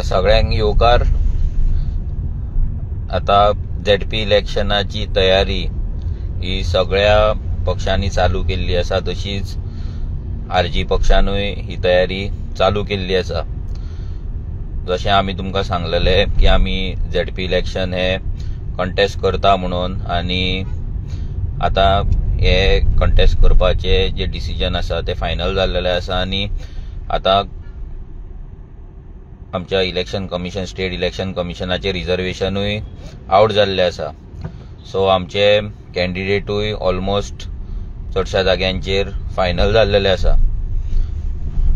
सगळ्यांक येवकार आता ZP इलेक्शनाची तयारी ही सगळ्या पक्षांनी चालू केल्ली आसा। तशीच RG पक्षानूय ही तयारी चालू केल्ली आसा। जशें आमी तुमकां सांगलेले की आमी ZP इलेक्शन हे कंटेस्ट करता म्हणून, आनी आता हे कंटेस्ट करपाचे जे डिसिजन आसा ते फायनल जाल्लेले आसा। आनी आता आमच्या इलेक्शन कमिशन, स्टेट इलेक्शन कमिशनाचे रिजर्वेशनूय आउट जाल्ले आसा। सो आमचे कॅन्डिडेटूय ऑलमोस्ट चडशा जाग्यांचेर फायनल जाल्लेले आसा।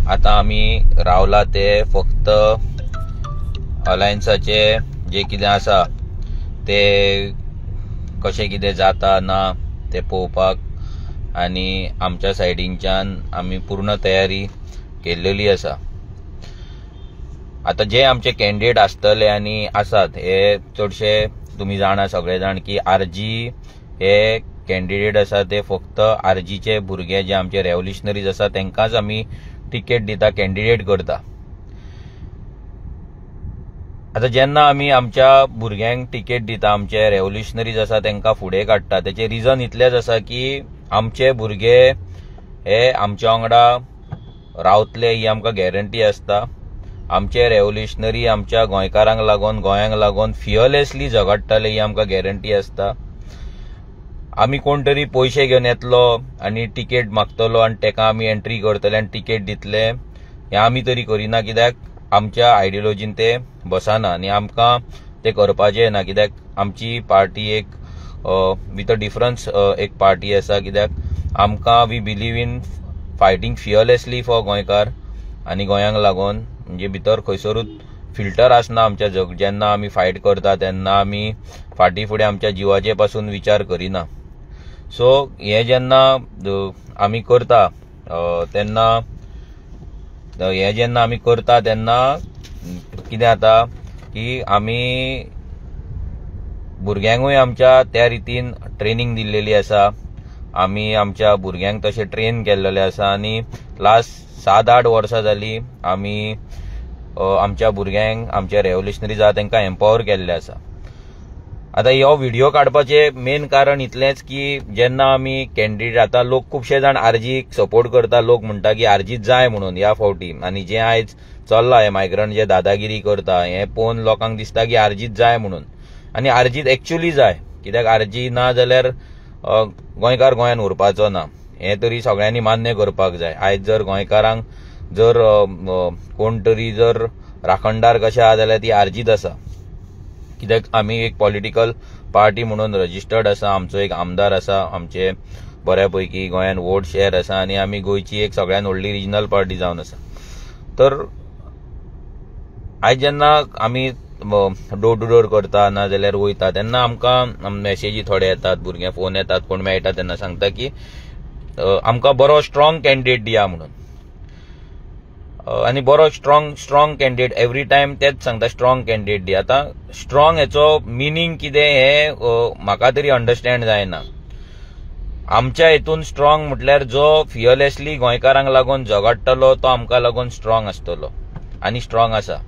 आता आमी रावला ते फक्त अलायन्साचे जे कितें आसा ते कशें कितें जाता ना ते पळोवपाक, आनी आमच्या सायडींच्यान आमी पूर्ण तयारी केल्लेली आसा। आता जे आमचे कॅन्डिडेट आसतले आनी आसात हे चडशे तुमी जाणा सगळे जाण की RG हे कॅन्डिडेट आसा ते फक्त RGचे भुरगे जे आमचे रेव्होल्युशनरीज आसा तांकांच आमी टिकेट दिता, कॅन्डिडेट करता। आता जेन्ना आमी आमच्या भुरग्यांक टिकेट दिता, आमचे रेव्होल्युशनरीज आसा तांकां फुडें काडटा, तेचे रिजन इतलेंच आसा की आमचे भुरगे हे आमच्या वांगडा रावतले ही आमकां गॅरंटी आसता। आमचे रेव्होल्युशनरी आमच्या गोंयकारांक लागून, गोंयांक लागून फियरलेसली झगडटाले ही आमकां गॅरंटी आसता। आमी कोण तरी पयशे घेवन येतलो आनी टिकेट मागतलो आनी ताका आमी एंट्री करतले आनी टिकेट दितले, हें आमी तरी करिना, कित्याक आमच्या आयडियोलॉजीन ते बसना आनी आमकां ते करपाचें ना। कित्याक आमची पार्टी एक विथ अ डिफरन्स एक पार्टी आसा, कित्याक आमकां we believe in fighting fearlessly for गोंयकार आनी गोंयांक लागून। म्हणजे भितर खंयसरूच फिल्टर आसना आमच्या जेन्ना आमी फायट करता तेन्ना आमी फाटी फुडें आमच्या जिवाचे पासून विचार करिना। सो हे जेन्ना आमी करता तेन्ना कितें जाता की आमी भुरग्यांकूय आमच्या त्या रितीन ट्रेनिंग दिल्लेली आसा। आमी आमच्या भुरग्यांक तशें ट्रेन केल्लेले आसा आनी लास्ट 7-8 वर्सां जाली आमी आमच्या भुरग्यांक, आमचे रेव्होल्युशनरीज आसा तांकां एम्पावर केल्ले आसा। आता हो व्हिडिओ काडपाचे मेन कारण इतलेंच की जेन्ना आमी कॅन्डिडेट, आता लोक खुबशे जाण RGक सपोर्ट करता, लोक म्हणटा की RGच जाय म्हणून ह्या फावटी, आनी जे आयज चल्ला हे मायग्रंट जे दादागिरी करता हे पळोवन लोकांक दिसता की RGच जाय म्हणून, आनी RGच एक्चुअली जाय। कित्याक RG ना जाल्यार गोंयकार गोंयान उरपाचो ना, हें तरी सगळ्यांनी मान्य करपाक जाय। आयज जर गोंयकारांक जर कोण तरी जर राखणदार कशें आहा जाल्यार ती RGच आसा। कित्याक आमी एक पॉलिटिकल पार्टी म्हणून रजिस्टर्ड आसा, आमचो एक आमदार आसा, आमचे बऱ्यापैकी गोंयान वोट शेअर आसा आनी आमी गोंयची एक सगळ्यान व्हडली रिजनल पार्टी जावन आसा। तर आयज जेन्ना आमी डोर टू डोर करता ना जाल्यार वयता तेन्ना आमकां मॅसेजी थोडे येतात, भुरगे फोन येतात, कोण मेळटा तेन्ना सांगता की आमकां बरो स्ट्रॉंग कॅन्डिडेट दिया म्हणून। आनी बरो स्ट्रॉंग कॅन्डिडेट एवरी टायम तेच सांगता, स्ट्रॉंग कॅन्डिडेट दी। आता स्ट्रॉंग हेचो मिनींग कितें हे म्हाका तरी अंडरस्टँड जायना। आमच्या हेतून स्ट्रॉंग म्हटल्यार जो फियरलेसली गोंयकारांक लागून झगडटलो तो आमकां लागून स्ट्रॉंग आसतलो आनी स्ट्रॉंग आसा।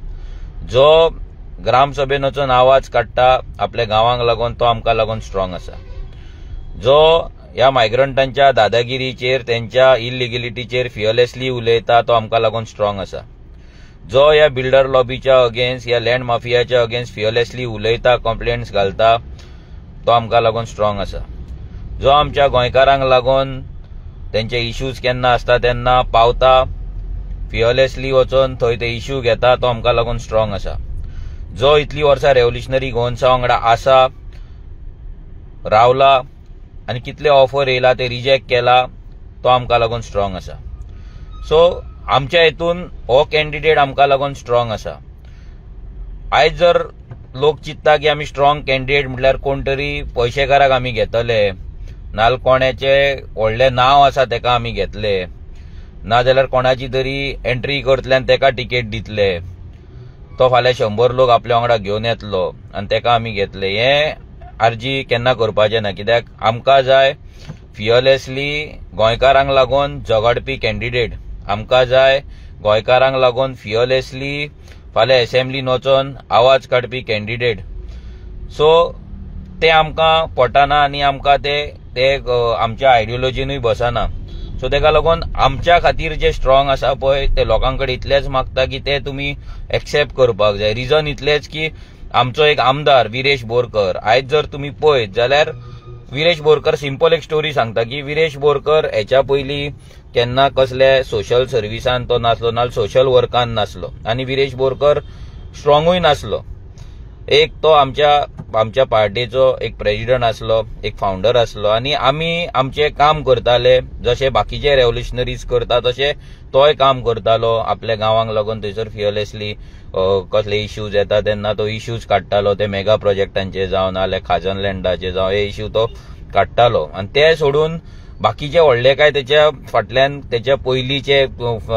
जो ग्रामसभेन वचून आवाज काडटा आपल्या गांवांक लागून तो आमकां लागून स्ट्रॉंग आसा। जो ह्या मायग्रंटांच्या दादागिरीचेर, त्यांच्या इलिगलिटीचेर फियरलेसली उलयता तो आमकां लागून स्ट्रॉंग आसा। जो ह्या बिल्डर लॉबीच्या अगेन्स्ट, ह्या लँड माफियाच्या अगेन्स्ट फियरलेसली उलयता, कंप्लेंट्स घालता तो आमकां लागून स्ट्रॉंग आसा। जो आमच्या गोंयकारांक लागून तेंचे इश्यूज केन्ना आसता तेन्ना पावता, फियरलेसली वचून थंय ते इश्यू घेता तो आमकां लागून स्ट्रॉंग आसा। जो इतली वर्सां रेव्होल्युशनरी गोवन्सा वांगडा आसा, रावला आनी कितले ऑफर येयला ते रिजेक्ट केला तो आमकां लागून स्ट्रॉंग आसा। सो आमच्या हेतून हो कॅन्डिडेट आमकां लागून स्ट्रॉंग आसा। आयज जर लोक चिंतता की आमी स्ट्रॉंग कॅन्डिडेट म्हटल्यार कोण तरी पयशेकाराक आमी घेतले, नाल्यार कोणाचे व्हडले नांव आसा तेका आमी घेतले, ना जाल्यार कोणाची तरी एंट्री करतले आनी तेका टिकेट दितले, तो फाल्यां 100 लोक आपल्या वांगडा घेवन येतलो आनी तेका आमी घेतले। हे RG केन्ना करपाचें ना, कित्याक आमकां जाय फियरलेसली गोंयकारांक लागून झगडपी कॅन्डिडेट। आमकां जाय गोंयकारांक लागून फियरलेसली फाल्यां असेंब्लीन वचोन आवाज काडपी कॅन्डिडेट, सो ते आमकां पटना आनी आमकां ते आमच्या आयडियोलॉजीनूय बसना. सो तेका लागून आमच्या खातीर जे स्ट्रॉंग आसा पळय ते लोकां कडेन इतलेंच मागता की ते तुमी एक्सेप्ट करपाक जाय. रिजन इतलेंच की आमचो एक आमदार विरेश बोरकर, आयज जर तुमी पळयत जाल्यार विरेश बोरकर, सिंपल एक स्टोरी सांगता की विरेश बोरकर हेच्या पयलीं केन्ना कसले सोशल सर्विसान तो नासलो, नाल्यार सोशल वर्कान नासलो आनी विरेश बोरकर स्ट्रॉंगूय नासलो. एक तो आमच्या पार्टीचो एक प्रेसिडेंट आसलो, एक फाउंडर आसलो आनी आमी आमचें काम करताले जशे बाकीचे रेव्होल्युशनरीज करता तशे तोय काम करतालो. आपल्या गांवांक लागून थंयसर फियरलेसली कसले इश्यूज येता तेन्ना तो इश्यूज काडटालो, ते मेगा प्रोजेक्टांचे जावं नाल्यार खाजन लँडाचे जावं हे इश्यू तो काडटालो. आनी ते सोडून बाकीचे व्हडले काय तेच्या फाटल्यान तेच्या पयलींचे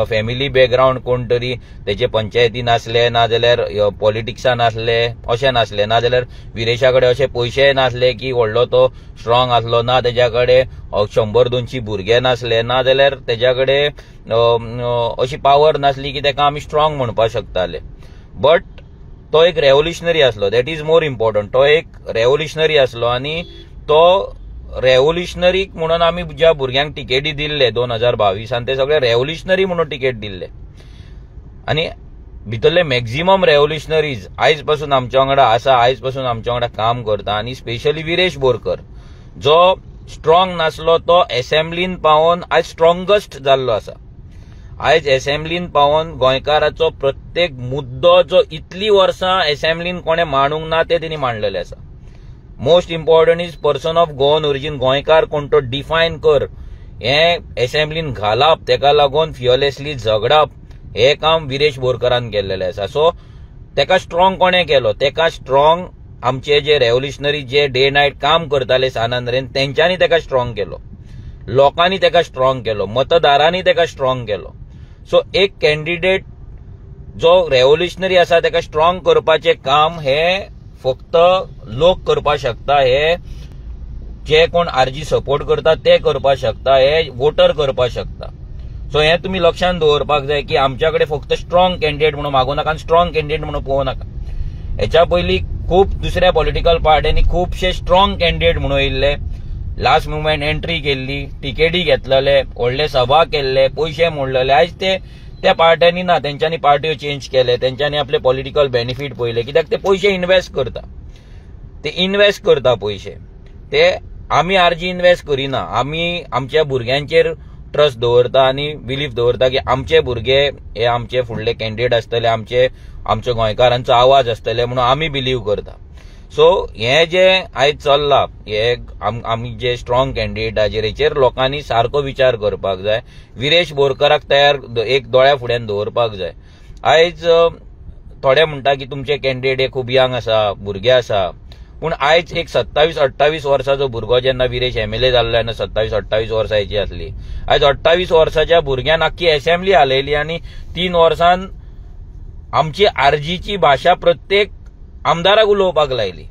फॅमिली बॅकग्रावंड कोण तरी तेचे पंचायतीन आसले, नाजाल्यार पॉलिटिक्सान आसले, अशें नासले, नाजाल्यार विरेशा कडेन अशे पयशेय नासले की व्हडलो तो स्ट्रॉंग आसलो, ना तेज्या कडेन 100-200 भुरगे नासले, नाजाल्यार तेज्या कडेन अशी पावर नासली की तेका आमी स्ट्रॉंग म्हणपाक शकताले. बट तो एक रेव्होल्युशनरी आसलो, दॅट इज मोर इम्पॉर्टंट. तो एक रेव्होल्युशनरी आसलो आनी तो रेव्होल्युशनरीक म्हणून आमी ज्या भुरग्यांक टिकेटी दिल्ले 2022 ते सगळे रेव्होल्युशनरी म्हणून टिकेट दिल्ले. आनी भितरले मॅक्झिमम रेव्होल्युशनरीज आयज पासून आमच्या वांगडा आसा, आयज पासून आमच्या वांगडा काम करता. आनी स्पेशली विरेश बोरकर जो स्ट्रॉंग नासलो तो असेंब्लीन पावोन आयज स्ट्रॉंगस्ट जाल्लो आसा. आयज असेंब्लीन पावोन गोंयकाराचो प्रत्येक मुद्दो जो इतली वर्सां असेंब्लीन कोणे मांडूंक ना ते तेणी मांडलेले आसा. Most important is person of Goan origin, गोंयकार कोण तो डिफायन कर, हे असेंब्लीन घालप, तेका लागून फियरलेसली झगडप, हे काम विरेश बोरकरान केल्लेले आसा. सो तेका स्ट्रॉंग कोणे केलो? तेका स्ट्रॉंग आमचे जे रेव्होल्युशनरी जे डे नायट काम करताले सानांद्रेन तेंच्यांनी तेका स्ट्रॉंग केलो, लोकांनी तेका स्ट्रॉंग केलो, मतदारांनी तेका स्ट्रॉंग केलो. सो एक कॅन्डिडेट जो रेव्होल्युशनरी आसा तेका स्ट्रॉंग करपाचें काम हे फक्त लोक करपाक शकता, हे जे कोण आरजी सपोर्ट करता ते करपाक शकता, हे वोटर करपाक शकता. सो हे तुमी लक्षांत दवरपाक जाय की आमच्या कडेन फक्त स्ट्रॉंग कॅन्डिडेट म्हणून मागूं नाका आनी स्ट्रॉंग कॅन्डिडेट म्हणून पळोवं नाका. हेच्या पयलीं खूब दुसऱ्या पॉलिटिकल पार्ट्यांनी खुबशे स्ट्रॉंग कॅन्डिडेट म्हणून येयल्ले, लास्ट मुवमेंट एंट्री केल्ली, टिकेटी घेतलेले, व्हडले सभा केल्ले, पयशे मोडलेले. आयज त्या पार्ट्यांनी ना, तेंच्यांनी पार्ट्यो चेंज केले, तेंच्यांनी आपले पॉलिटिकल बेनिफीट पळयले, कित्याक ते पयशे इन्वेस्ट करता, ते इन्वेस्ट करता पयशे. ते आमी आरजी इन्वेस्ट करिना, आमी आमच्या भुरग्यांचेर ट्रस्ट दवरता आनी बिलीफ दवरता की आमचे भुरगे हे आमचे फुडले कॅन्डिडेट आसतले, आमच्या गोंयकारांचो आवाज आसतले म्हणून आमी बिलीव करता. सो हे जे आयज चल्ला, हे आमी जे स्ट्रॉंग कॅन्डिडेटाचेर हेचेर लोकांनी सारको विचार करपाक जाय. विरेश बोरकराक तयार एक दोळ्या फुड्यान दवरपाक जाय. आयज थोडे म्हणटा की तुमचे कॅन्डिडेट हे खूब यंग आसा, भुरगे आसा, पूण आयज एक 27-28 वर्साचो भुरगो जेन्ना विरेश MLA जाल्लो तेन्ना 27-28 वर्सां हेची आसली. आयज 28 वर्साच्या भुरग्यान आख्खी असेंब्ली हालयली आनी 3 वर्सान आमची आरजीची भाशा प्रत्येक आमदाराक उलोवपाक लायली.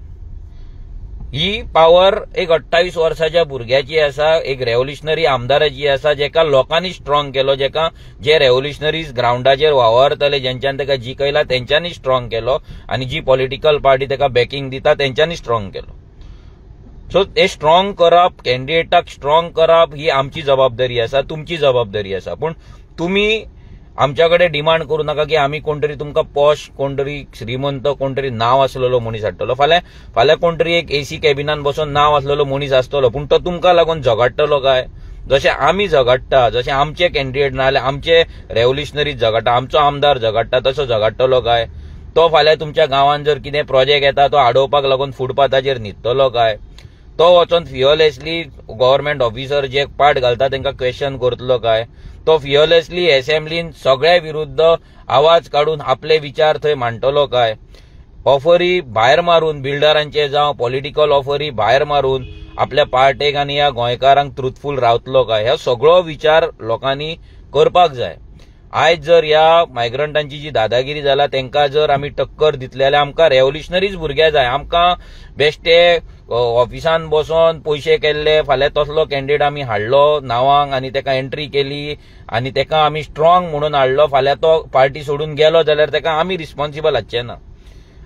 ही पावर एक 28 वर्साच्या भुरग्याची आसा, एक रेव्होल्युशनरी आमदाराची आसा, जेका लोकांनी स्ट्रॉंग केलो, जे रेव्होल्युशनरीज ग्राउंडाचेर वावरतले, जेंच्यान तेका जिखयला तेंच्यांनी स्ट्रॉंग केलो आनी जी पॉलिटिकल पार्टी तेका बॅकिंग दिता तेंच्यांनी स्ट्रॉंग केलो. सो ते स्ट्रॉंग करप, कॅन्डिडेटाक स्ट्रॉंग करप ही आमची जबाबदारी आसा, तुमची जबाबदारी आसा. पूण तुमी आमच्या कडेन डिमांड करूं नाका की आमी कोण तरी तुमकां पॉश, कोण तरी श्रीमंत, कोण तरी नांव आसलेलो मनीस हाडटलो. फाल्यां कोण तरी एक AC कॅबिनान बसून नांव आसलेलो मनीस आसतलो, पूण तो तुमकां लागून झगडटलो काय? जशें आमी झगडटा, जशें आमचे कॅन्डिडेट नाजाल्यार आमचे रेव्होल्युशनरीज झगडटा, आमचो आमदार झगडटा, तसो झगडटलो काय? तो फाल्यां तुमच्या गांवांत जर कितें प्रोजेक्ट येता तो आडोवपाक लागून फुटपाथाचेर न्हिदतलो काय? तो वचून फियरलेसली गव्हर्नमेंट ऑफिसर जे पाट घालता तांकां क्वेश्चन करतलो काय? तो फियरलेसली असेंब्लीन सगळ्या विरुद्ध आवाज काढून आपले विचार थंय मांडटलो काय? ऑफरी भायर मारून, बिल्डरांचे जावं पॉलिटिकल ऑफरी भायर मारून आपल्या पार्टेक आनी ह्या गोंयकारांक ट्रुथफूल रावतलो काय? ह्या सगळो विचार लोकांनी करपाक जाय. आयज जर ह्या मायग्रंटांची जी दादागिरी जाला तेंकां जर आमी टक्कर दितले जाल्यार आमकां रेव्होल्युशनरीज भुरगे जाय. आमकां बेश्टे ऑफिसान बसून पैसे केल्ले, फाल्यां तसलो कॅन्डिडेट आमी हाडलो नांवांक आनी तेका एंट्री केली आनी तेका आमी स्ट्रॉंग म्हणून हाडलो, फाल्यां तो पार्टी सोडून गेलो जाल्यार तेका आमी रिस्पॉन्सिबल हाडचे ना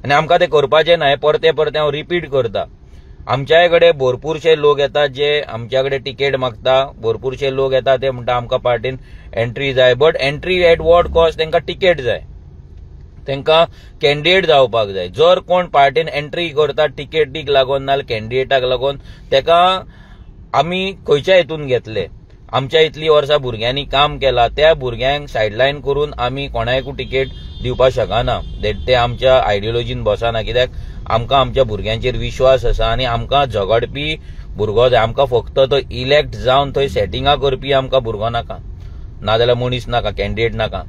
आनी आमकां तें करपाचें ना. हें परते परते हांव रिपीट करता. आमच्याय कडेन भरपूरशे लोक येतात जे आमच्या कडेन टिकेट मागता, भरपूरशे लोक येतात ते म्हणटा आमकां पार्टीन एंट्री जाय, but entry at what cost? तांकां टिकेट जाय, तांकां कॅन्डिडेट जावपाक जाय. जर कोण पार्टीन एंट्री करता टिकेटीक लागून नाल्यार कॅन्डिडेटाक लागून, तेका आमी खंयच्या हितून घेतले? आमच्या इतली वर्सां भुरग्यांनी काम केलां, त्या भुरग्यांक सायडलायन करून आमी कोणायकूय टिकेट दिवपाक शकना. ते आमच्या आयडियोलॉजीन बसना, कित्याक आमकां आमच्या भुरग्यांचेर विश्वास आसा आनी आमकां झगडपी भुरगो जाय. आमकां फक्त तो इलेक्ट जावन थंय सेटिंगां करपी आमकां भुरगो नाका, नाजाल्यार मनीस नाका, कॅन्डिडेट नाका.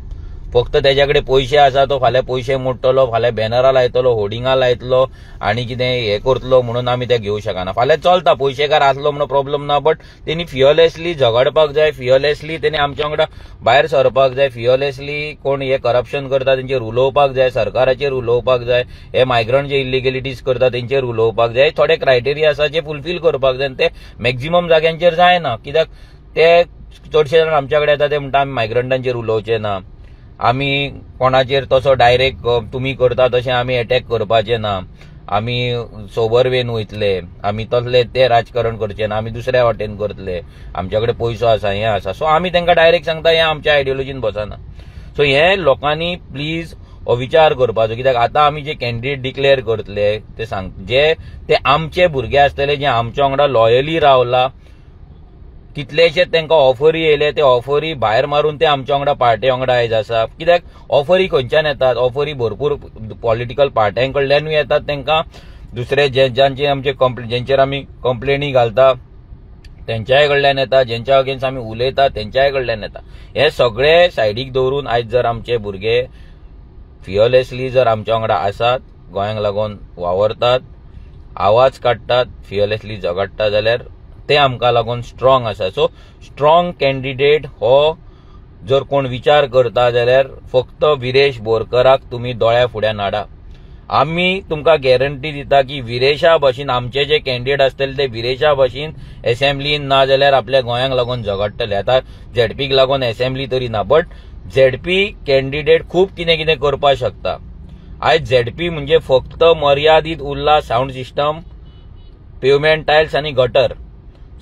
फक्त तेज्या कडेन पयशे आसा, तो फाल्यां पयशे मोडटलो, फाल्यां बॅनरां लायतलो, होर्डिंगां लायतलो आनी कितें हें करतलो म्हणून आमी ते घेवं शकना. फाल्यां चलता, पयशेकार आसलो म्हणून प्रॉब्लम ना, बट तेणी फियरलेसली झगडपाक जाय, फियरलेसली तेणी आमच्या वांगडा भायर सरपाक जाय, फियरलेसली कोण हे करप्शन करता तेंचेर उलोवपाक जाय, सरकाराचेर उलोवपाक जाय, हे मायग्रंट जे इलिगेलिटीज करता तेंचेर उलोवपाक जाय. थोडे क्रायटेरिया आसा जे फुलफील करपाक जाय, ते मॅक्झिमम जाग्यांचेर जायना. कित्याक ते चडशे जाण आमच्या कडेन येता ते म्हणटा आमी मायग्रंटांचेर उलोवचे ना, आमी कोणाचेर तसो डायरेक्ट तुमी करता तशें आमी अटॅक करपाचे ना, आमी सोबर वेन वयतले, आमी तसले ते राजकारण करचे ना, आमी दुसऱ्या वाटेन करतले, आमच्या कडेन पयसो आसा, हें आसा. सो आमी तांकां डायरेक्ट सांगता हें आमच्या आयडियोलॉजीन बसना. सो हें लोकांनी प्लीज विचार करपाचो, कित्याक आतां आमी जे कॅन्डिडेट डिक्लेअर करतले ते जे ते आमचे भुरगे आसतले, जे आमच्या वांगडा लॉयली रावला, कितलेशे तांकां ऑफरी येयले, ते ऑफरी भायर मारून ते आमच्या वांगडा पार्टी वांगडा आयज आसा. कित्याक ऑफरी खंयच्यान येतात? ऑफरी भरपूर पॉलिटिकल पार्ट्यां कडल्यानूय येतात, तांकां दुसरे ज्यांचे आमचे जेंचेर आमी कंप्लेनी घालता तेंच्याय कडल्यान येता, जेंच्या अगेन्स्ट आमी उलयता तेंच्याय कडल्यान येता. हे सगळे सायडीक दवरून आयज जर आमचे भुरगे फियरलेसली जर आमच्या वांगडा आसात, गोंयांक लागून वावरतात, आवाज काडटात, फियरलेसली झगडटा, जाल्यार ते आमकां लागून स्ट्रॉंग आसा. सो स्ट्रॉंग कॅन्डिडेट हो जर कोण विचार करता जाल्यार फक्त विरेश बोरकराक तुमी दोळ्या फुड्यान हाडा. आमी तुमकां गॅरंटी दिता की विरेशा भाशेन आमचे जे कॅन्डिडेट आसतले ते विरेशा भाशेन असेंब्लीन ना जाल्यार आपल्या गोंयांक लागून झगडटले. आतां झेडपीक लागून असेंब्ली तरी ना, बट झेडपी कॅन्डिडेट खूब कितें कितें करपाक शकता. आयज झेडपी म्हणजे फक्त मर्यादीत उरला साऊंड सिस्टम, पेवमेंट टायल्स आनी गटर.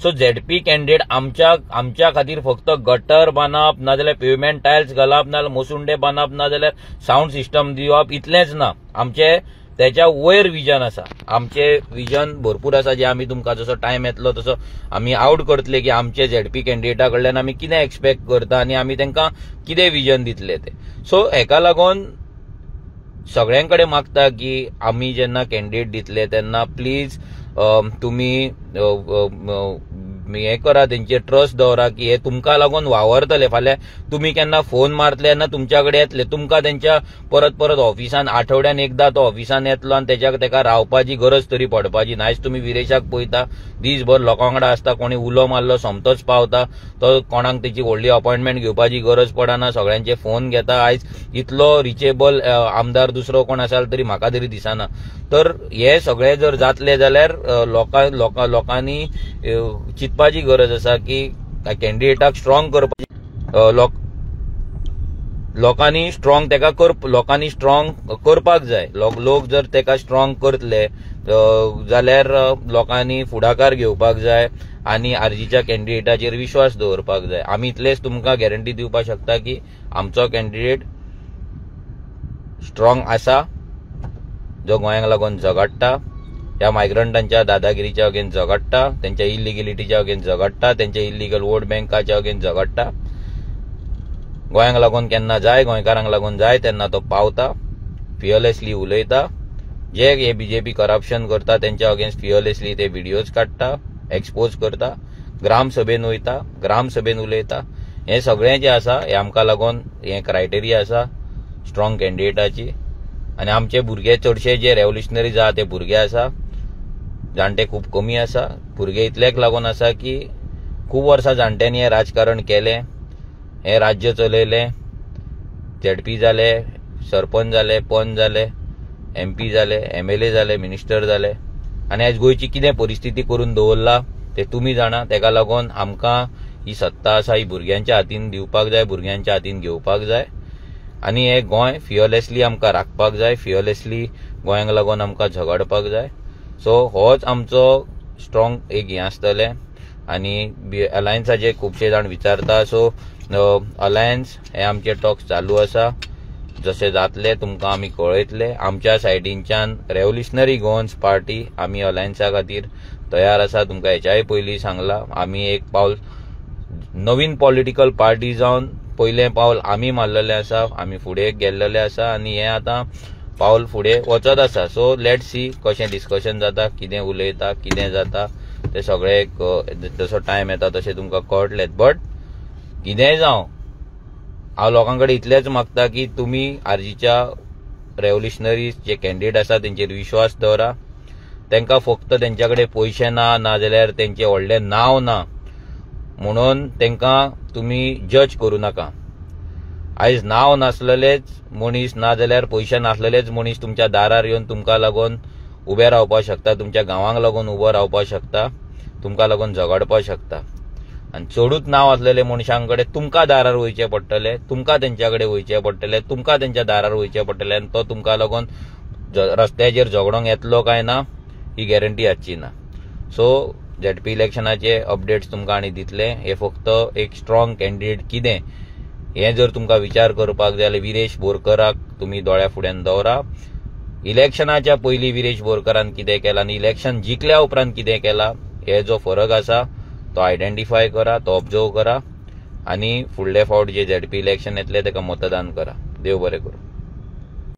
सो झेडपी कॅन्डिडेट आमच्या खातीर फक्त गटर बांदप, नाजाल्यार पेवमेंट टायल्स घालप, नाजाल्यार मोसुंडे बांदप, नाजाल्यार साऊंड सिस्टम दिवप, इतलेंच ना. आमचे त्याच्या वयर विजन आसा. आमचे विजन भरपूर आसा, जे आमी तुमकां जसो टायम येतलो तसो आमी आउट करतले की आमचे झेडपी कॅन्डिडेटा कडल्यान आमी कितें एक्सपेक्ट करता आनी आमी तांकां कितें विजन दितले ते. सो हेका लागून सगळ्यांकडे मागता की आमी जेन्ना कॅन्डिडेट दितले तेन्ना प्लीज तुम्ही हे करा, तेंचे ट्रस्ट दवरा की हे तुमकां लागून वावरतले. फाल्यां तुमी केन्ना फोन मारतले तेन्ना तुमच्या कडेन येतले. तुमकां तेंच्या परत परत ऑफिसान आठवड्यान एकदां तो ऑफिसान येतलो आनी तेका रावपाची गरज तरी पडपाची ना. आयज तुमी विरेशाक पळयता दीसभर लोकां वांगडा आसता, कोणी उलो मारलो सोमतोच पावता, तो कोणाक तेची व्हडली अपॉइंटमेंट घेवपाची गरज पडना, सगळ्यांचे फोन घेता. आयज इतलो रिचेबल आमदार दुसरो कोण आसाल तरी म्हाका तरी दिसना. तर हे सगळे जर जातले जाल्यार लोकांनी चिंतपाची गरज आसा की कॅन्डिडेटाक स्ट्रॉंग करपाची, लोकांनी स्ट्रॉंग करपाक जाय. लोक जर तेका स्ट्रॉंग करतले जाल्यार लोकांनी फुडाकार घेवपाक जाय आनी आरजीच्या कॅन्डिडेटाचेर विश्वास दवरपाक जाय. आमी इतलेच तुमकां गॅरंटी दिवपाक शकता की आमचो कॅन्डिडेट स्ट्रॉंग आसा, जो गोंयांक लागून झगडटा, ह्या मायग्रंटांच्या दादागिरीच्या अगेन्स्ट झगडटा, त्यांच्या इलिगेलिटीच्या अगेन्स्ट झगडटा, त्यांच्या इलिगल वोट बँकाच्या अगेन्स्ट झगडटा. गोंयांक लागून केन्ना जाय, गोंयकारांक लागून जाय तेन्ना तो पावता, फियरलेसली उलयता. जे हे बीजेपी करप्शन करता त्यांच्या अगेन्स्ट फियरलेसली ते व्हिडिओज काडटा, एक्सपोज करता, ग्रामसभेन वयता, ग्रामसभेन उलयता. हे सगळें जे आसा हे आमकां लागून हे क्रायटेरिया आसा स्ट्रॉंग कॅन्डिडेटाची. आनी आमचे भुरगे चडशे जे रेव्होल्युशनरीज आसा ते भुरगे आसा, जाणटे खूब कमी आसा. भुरगे इतल्याक लागून आसा की खूब वर्सां जाणट्यांनी हें राजकारण केलें, हें राज्य चलयलें, झेडपी जाले, सरपंच जाले, पंच जाले, MP जाले, MLA जाले, मिनिस्टर जाले. आनी आयज गोंयची कितें परिस्थिती करून दवरला ते तुमी जाणा। तेका लागून आमकां ही सत्ता आसा ही भुरग्यांच्या हातीन दिवपाक जाय, भुरग्यांच्या हातीन घेवपाक जाय आनी हे गोंय फियरलेसली आमकां राखपाक जाय, फियरलेसली गोंयांक लागून आमकां झगडपाक जाय। सो होच आमचो स्ट्रॉंग एक हें आसतलें। आनी अलायन्साचे खुबशे जाण विचारता, सो अलायन्स हे आमचे टॉक्स चालू आसा। जशें जातले तुमकां आमी कळयतले। आमच्या सायडींच्यान रेव्होल्युशनरी गोवन्स पार्टी आमी अलायन्सा खातीर तयार आसा। तुमकां हेच्याय पयलीं सांगलां, आमी एक पावल नवीन पॉलिटिकल पार्टी जावन पयलें पावल आमी मारलेलें आसा, आमी फुडें गेल्लेले आसा आनी हें आतां पावल फुडें वचत आसा। सो लेट्स सी कशें डिस्कशन जाता, कितें उलयता, कितें जाता ते सगळें जसो टायम येता तशें तुमकां कळटलें। बट कितेंय जावं हांव लोकां कडेन इतलेंच मागता की तुमी आरजीच्या रेव्होल्युशनरी जे कॅन्डिडेट आसा तेंचेर विश्वास दवरा। तांकां फक्त तेंच्या कडेन पयशे ना, नाजाल्यार तेंचें व्हडलें नांव ना म्हणून तांकां तुमी जज करूं नाका। आयज नांव नासलेलेच मनीस नाजाल्यार पयशे नासलेलेच मनीस तुमच्या दारार येवन तुमकां लागून उबे रावपाक शकता, तुमच्या गांवांक लागून उबो रावपाक शकता, तुमकां लागून झगडपाक शकता। आनी चडूच नांव आसलेले मनशां कडेन तुमकां दारार वयचें पडटलें, तुमकां तेंच्या कडेन वयचें पडटलें, तुमकां तेंच्या दारार वयचें पडटलें आनी तो तुमकां लागून रस्त्याचेर झगडोंक येतलो काय ना ही गॅरंटी आसची ना। सो झेडपी इलेक्शनाचे अपडेट्स तुमकां आनी दितले। हे फक्त एक स्ट्रॉंग कॅन्डिडेट कितें हें जर तुमकां विचार करपाक जाय जाल्यार विरेश बोरकराक तुमी दोळ्या फुड्यान दवरा। इलेक्शनाच्या पयलीं विरेश बोरकरान कितें केलां आनी इलेक्शन जिखल्या उपरांत कितें केलां हे जो फरक आसा तो आयडेंटिफाय करा, तो ऑब्जर्व करा आनी फुडले फावट जे झेडपी इलेक्शन येतले ताका मतदान करा। देव बरें करूं।